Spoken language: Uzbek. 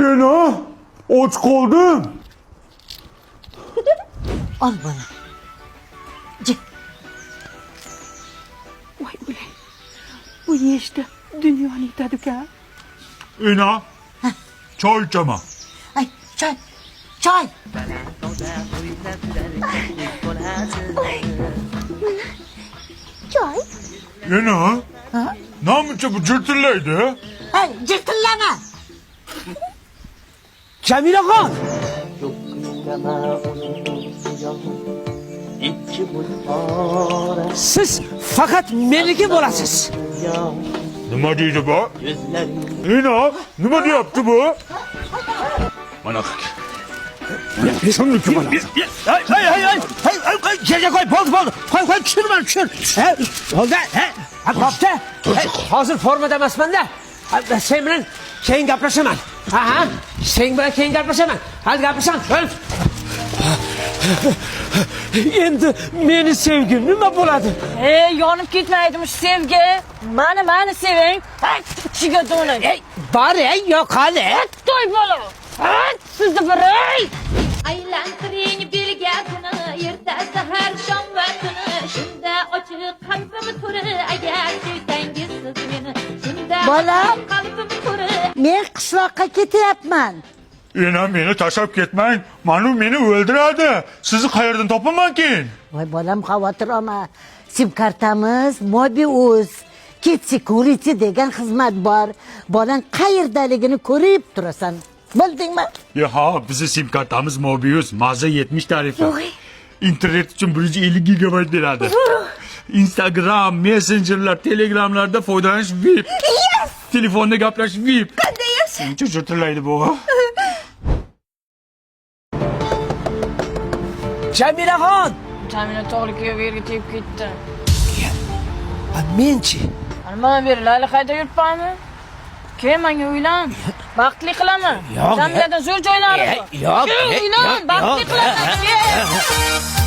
Lena, och qoldim. Al bana. Cık. Voy o'lay. Bu yeyishda dunyoni yetadi-ku. Ena, choy ichaman. Ay çay. Çay. Choy. Ena, namuncha bu jirtillaydi? Ay cırtırlama. Cemilexon! Siz fakat meniki bo'lasiz. Nima deydi bu? Ena, nima deyapti bu? Mana shuniki mana. Hey, yerga qo'y, bo'ldi. Qo'y, tushir. Bo'ldi, bo'pti. Hozir formada emasman-da. Sen bilan keyin gaplashaman. Sen bilan keyin gaplashaman. Hadi gaplashamiz. Endi meni sevgim nima bo'ladi? Yonib ketmaydim shu sevgi. Mani seving. Ichiga do'nay. Bor, yo'q hali. To'y bola. Sizni biray. Aylantiring belgasini erta sahar shom vaqtini shunda ochiq qalbim turi agar sevsangiz siz meni shunda Bolam. qalbim turi Men qishloqqa ketyapman. Ena, meni tashlab ketmang. Manu meni o'ldiradi. Sizni qayerdan topaman keyin? Voy bolam xavotir olma. Sim kartamiz Mobius. Kit Security degan xizmat bor. Bolang qayerdaligini ko'rib turasan. Bildingmi? Ha, bizni sim kartamiz Mobius, maza 70 tarifi. İnternet uchun 150 gigabayt beradi. Instagram, Messengerlar, Telegramlarda foydalanish VIP. Telefonda gaplashish VIP. Qanday yaxshi. Uncha jirtillaydi bu. Cemilexon! Jamila to'g'ri yerga tegib ketdi. Menchi. Mana bir Layla qayda yuribmanmi? Keyin menga uylan. Baxtli qilaman. Yo'q. Jamiladan zo'r joylari bor. Yo'q. Uylan, baxtli qilaman.